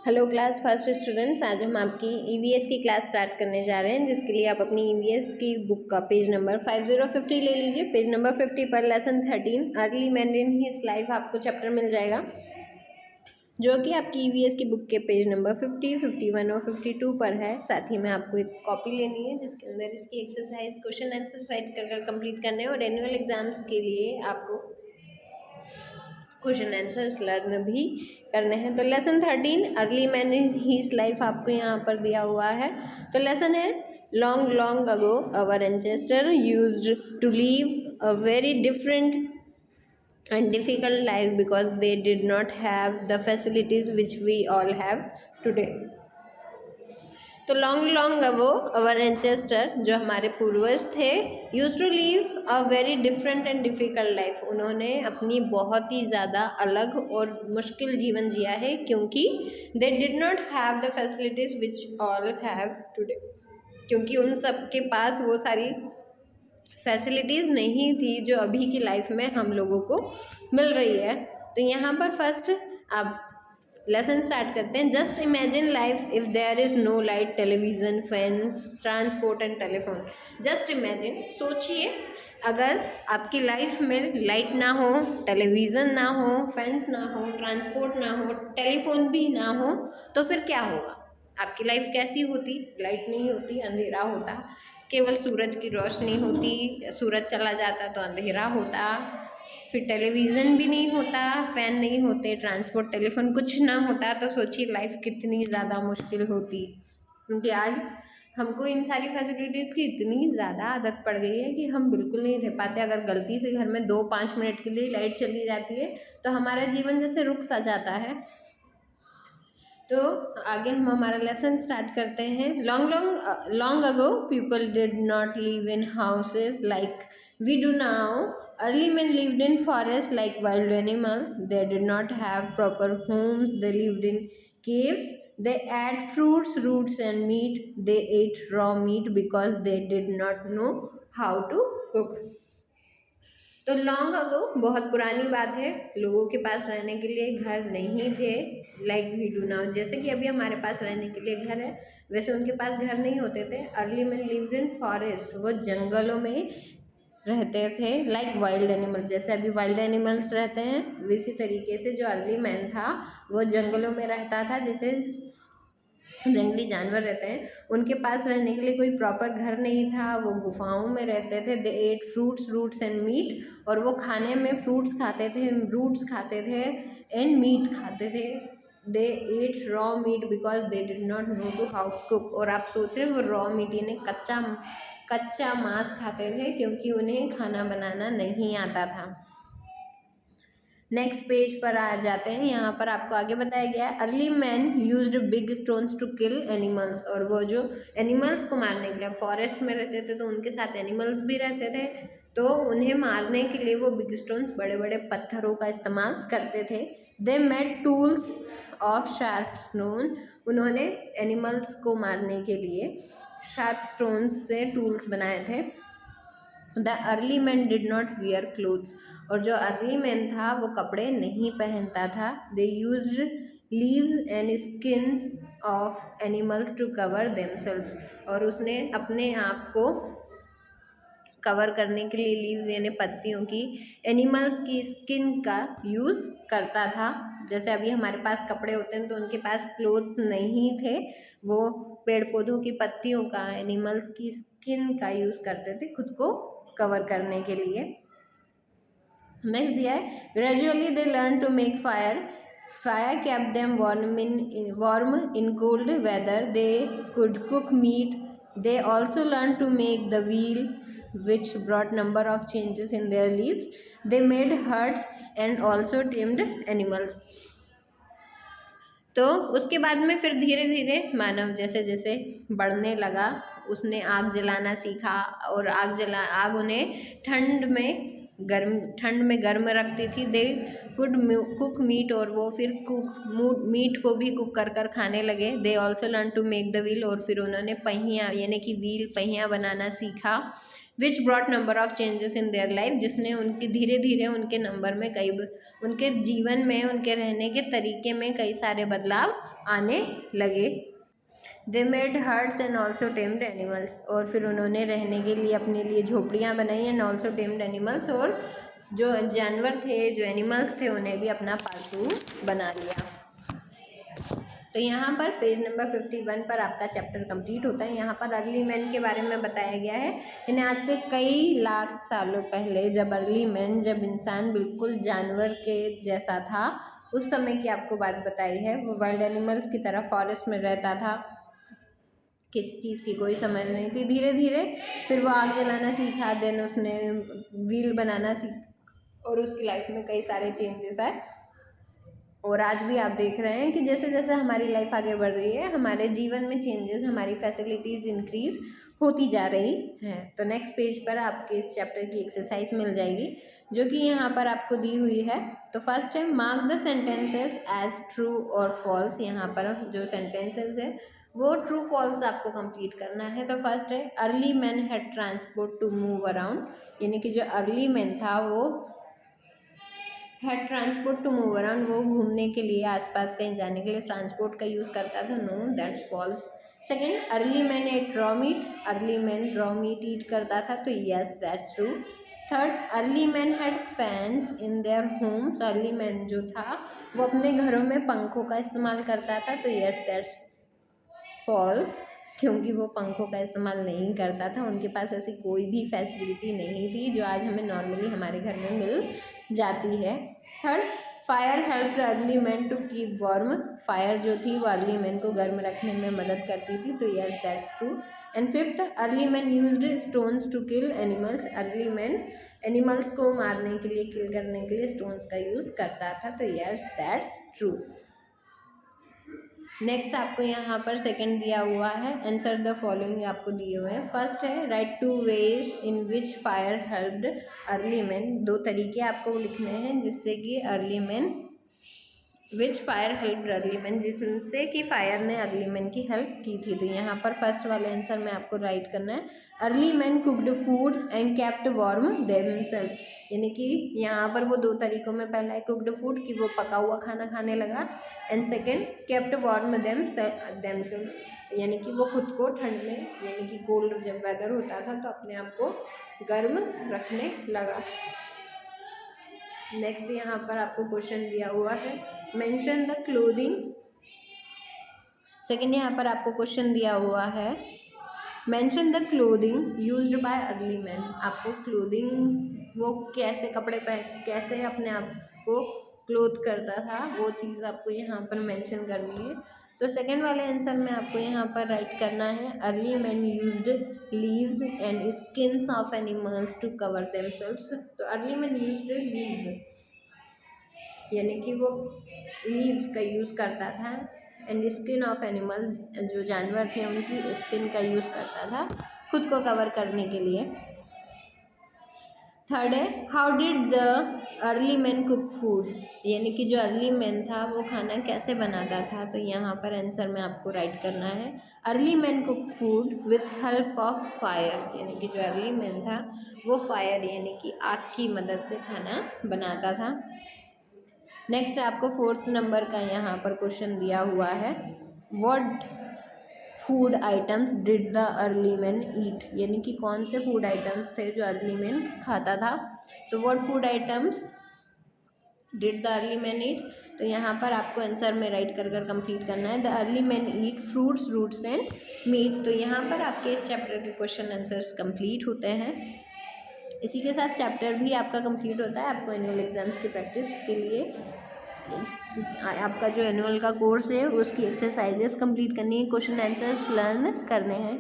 Hello class first students, आज हम आपकी ईवीएस की क्लास स्टार्ट करने जा रहे हैं, जिसके लिए आप अपनी ईवीएस की बुक का पेज नंबर 5050 ले लीजिए। पेज नंबर 50 पर lesson 13 early man in his life आपको चैप्टर मिल जाएगा, जो कि आपकी ईवीएस की बुक के पेज नंबर 50, 51 और 52 पर है। साथ ही में आपको एक कॉपी लेनी है, जिसके अंदर इसकी एक्सरसाइज क्वेश्चन आंसर राइट कर कंप्लीट करने हैं। और एनुअल एग्जाम्स के लिए आपको क्वेश्चन आंसर्स लर्न भी करने हैं। तो lesson 13 early man in his life आपको यहाँ पर दिया हुआ है। तो लेसन है, long long ago our ancestor used to live a very different and difficult life because they did not have the facilities which we all have today. तो long long ago our ancestor, जो हमारे पूर्वज थे, use to live a very different and difficult life, उन्होंने अपनी बहुत ही ज़्यादा अलग और मुश्किल जीवन जिया है, क्योंकि दे did not have the facilities which all have today, क्योंकि उन सब के पास वो सारी फैसिलिटीज़ नहीं थी जो अभी की लाइफ में हम लोगों को मिल रही है। तो यहाँ पर फर्स्ट आप लेसन स्टार्ट करते हैं। Just imagine life if there is no light, television, fans, transport and telephone. Just imagine, सोचिए, अगर आपकी लाइफ में लाइट ना हो, टेलीविज़न ना हो, फैंस ना हो, ट्रांसपोर्ट ना हो, टेलीफोन भी ना हो, तो फिर क्या होगा? आपकी लाइफ कैसी होती? लाइट नहीं होती, अंधेरा होता, केवल सूरज की रोशनी होती, सूरज चला जाता तो अंधेरा होता, फिर टेलीविज़न भी नहीं होता, फ़ैन नहीं होते, ट्रांसपोर्ट, टेलीफोन कुछ ना होता। तो सोचिए लाइफ कितनी ज़्यादा मुश्किल होती, क्योंकि आज हमको इन सारी फैसिलिटीज़ की इतनी ज़्यादा आदत पड़ गई है कि हम बिल्कुल नहीं रह पाते। अगर गलती से घर में 2-5 मिनट के लिए लाइट चली जाती है तो हमारा जीवन जैसे रुक सा जाता है। तो आगे हम हमारा लेसन स्टार्ट करते हैं। Long ago people did not live in houses like we do now. Early men lived in forests like wild animals. They did not have proper homes. They lived in caves. They ate fruits, roots, and meat. They ate raw meat because they did not know how to cook. तो long ago बहुत पुरानी बात है, लोगों के पास रहने के लिए घर नहीं थे, लाइक वी डू नाउ, जैसे कि अभी हमारे पास रहने के लिए घर है, वैसे उनके पास घर नहीं होते थे। Early man lived in forest, वो जंगलों में रहते थे, लाइक वाइल्ड एनिमल, जैसे अभी वाइल्ड एनिमल्स रहते हैं, इसी तरीके से जो अर्ली मैन था वो जंगलों में रहता था, जैसे जंगली जानवर रहते हैं। उनके पास रहने के लिए कोई प्रॉपर घर नहीं था, वो गुफाओं में रहते थे। They ate fruits, roots and meat, और वो खाने में फ्रूट्स खाते थे, रूट्स खाते थे, एंड मीट खाते थे। They ate raw meat because they did not know to how cook, और आप सोच रहे हैं वो रॉ मीट यानी कच्चा मांस खाते थे, क्योंकि उन्हें खाना बनाना नहीं आता था। नेक्स्ट पेज पर आ जाते हैं। यहाँ पर आपको आगे बताया गया है, early man used big stones to kill animals, और वो जो एनिमल्स को मारने के लिए, फॉरेस्ट में रहते थे तो उनके साथ एनिमल्स भी रहते थे, तो उन्हें मारने के लिए वो बिग स्टोन्स, बड़े बड़े पत्थरों का इस्तेमाल करते थे। They made tools of sharp stone, उन्होंने एनिमल्स को मारने के लिए शार्प स्टोन्स से टूल्स बनाए थे। The early man did not wear clothes, और जो अर्ली मैन था वो कपड़े नहीं पहनता था। They used leaves and skins of animals to cover themselves, और उसने अपने आप को कवर करने के लिए लीव्स यानी पत्तियों की, एनिमल्स की स्किन का यूज़ करता था। जैसे अभी हमारे पास कपड़े होते हैं तो उनके पास क्लोथ्स नहीं थे, वो पेड़ पौधों की पत्तियों का, एनिमल्स की स्किन का यूज़ करते थे खुद को कवर करने के लिए। नेक्स्ट दिया है, gradually they learn to make fire kept them warm in cold weather. They could cook meat. They also learned to make the wheel, which brought number of changes in their lives. They made huts and also tamed animals. तो उसके बाद में फिर धीरे धीरे मानव जैसे जैसे बढ़ने लगा, उसने आग जलाना सीखा, और आग उन्हें ठंड में गर्म रखती थी। दे कुड कुक मीट, और वो फिर मीट को भी कुक कर खाने लगे। They also learn to make the wheel, और फिर उन्होंने पहिया यानी कि पहिया बनाना सीखा। Which brought number of changes in their life, जिसने उनकी धीरे धीरे उनके नंबर में उनके जीवन में, उनके रहने के तरीके में कई सारे बदलाव आने लगे। They made huts and also tamed animals, और फिर उन्होंने रहने के लिए अपने लिए झोपड़ियाँ बनाई, एंड ऑल्सो टेम्ड एनिमल्स, और जो जानवर थे, जो एनिमल्स थे, उन्हें भी अपना पालतू बना लिया। तो यहाँ पर पेज नंबर 51 पर आपका चैप्टर कंप्लीट होता है। यहाँ पर अर्ली मैन के बारे में बताया गया है। इन्हें आज से कई लाख सालों पहले, जब अर्ली मैन, जब इंसान बिल्कुल जानवर के जैसा था, उस समय की आपको बात बताई है। वो वाइल्ड एनिमल्स की तरह फॉरेस्ट में रहता था, किसी चीज़ की कोई समझ नहीं थी। धीरे धीरे फिर वो आग जलाना सीखा, देन उसने व्हील बनाना सीखा, और उसकी लाइफ में कई सारे चेंजेस आए। और आज भी आप देख रहे हैं कि जैसे जैसे हमारी लाइफ आगे बढ़ रही है, हमारे जीवन में चेंजेस, हमारी फैसिलिटीज़ इंक्रीज होती जा रही हैं। तो नेक्स्ट पेज पर आपके इस चैप्टर की एक्सरसाइज मिल जाएगी, जो कि यहाँ पर आपको दी हुई है। तो फर्स्ट है, mark the sentences as true और फॉल्स। यहाँ पर जो सेंटेंसेस है वो ट्रू फॉल्स आपको कंप्लीट करना है। तो फर्स्ट है, early man had transport to move around, यानी कि जो अर्ली मैन था वो had transport to move around, वो घूमने के लिए, आसपास कहीं जाने के लिए ट्रांसपोर्ट का यूज़ करता था। No, that's false. Second, early man ate raw meat, early man raw meat eat करता था, तो yes that's true. Third, early man had fans in their homes, early man जो था वो अपने घरों में पंखों का इस्तेमाल करता था, तो यस दैट्स फॉल्स, क्योंकि वो पंखों का इस्तेमाल नहीं करता था। उनके पास ऐसी कोई भी फैसिलिटी नहीं थी जो आज हमें नॉर्मली हमारे घर में मिल जाती है। Third, fire help early man to keep warm, fire जो थी वो अर्ली मैन को गर्म रखने में मदद करती थी, तो yes that's true. And fifth, early man used stones to kill animals, early man animals को मारने के लिए, किल करने के लिए स्टोन्स का यूज़ करता था, तो यस दैट्स ट्रू। नेक्स्ट आपको यहाँ पर सेकंड दिया हुआ है, आंसर द फॉलोइंग आपको दिए हुए हैं। फर्स्ट है, write two ways in which fire helped early man, दो तरीके आपको लिखने हैं जिससे कि early man, which fire help early man, जिससे कि फायर ने अर्ली मैन की हेल्प की थी। तो यहाँ पर फर्स्ट वाले आंसर में आपको राइट करना है, early man cooked food and kept warm themselves, यानी कि यहाँ पर वो दो तरीकों में, पहला है कुकड फूड कि वो पका हुआ खाना खाने लगा, and second kept warm themselves, यानी कि वो खुद को ठंड में, यानी कि कोल्ड जब वेदर होता था तो अपने आप को गर्म रखने लगा। नेक्स्ट यहाँ पर आपको क्वेश्चन दिया हुआ है, मेंशन द क्लोथिंग। सेकेंड यहाँ पर आपको क्वेश्चन दिया हुआ है, mention the clothing used by early man, आपको क्लोथिंग, वो कैसे कपड़े पहन, कैसे अपने आप को क्लोथ करता था, वो चीज़ आपको यहाँ पर मेंशन करनी है। तो सेकेंड वाले आंसर में आपको यहाँ पर राइट करना है, early man used leaves and skins of animals to cover themselves, तो अर्ली मैन यूज्ड लीव्स, यानी कि वो लीव्स का यूज़ करता था, एंड स्किन ऑफ एनिमल्स, जो जानवर थे उनकी स्किन का यूज़ करता था खुद को कवर करने के लिए। थर्ड है, how did the early man cook food, यानी कि जो अर्ली मैन था वो खाना कैसे बनाता था, तो यहाँ पर आंसर में आपको राइट करना है, early man cook food with help of fire, यानी कि जो अर्ली मैन था वो फायर, यानी कि आग की मदद से खाना बनाता था। नेक्स्ट आपको फोर्थ नंबर का यहाँ पर क्वेश्चन दिया हुआ है, what food items did the early man eat, यानी कि कौन से फूड आइटम्स थे जो अर्ली मैन खाता था, तो what food items did the early man eat, तो यहाँ पर आपको आंसर में राइट कर कंप्लीट करना है, the early man eat fruits roots and meat. तो यहाँ पर आपके इस चैप्टर के क्वेश्चन आंसर्स कंप्लीट होते हैं। इसी के साथ चैप्टर भी आपका कंप्लीट होता है। आपको एनुअल एग्जाम्स की प्रैक्टिस के लिए आपका जो एनुअल का कोर्स है उसकी एक्सरसाइजेस कंप्लीट करनी है, क्वेश्चन आंसर्स लर्न करने हैं।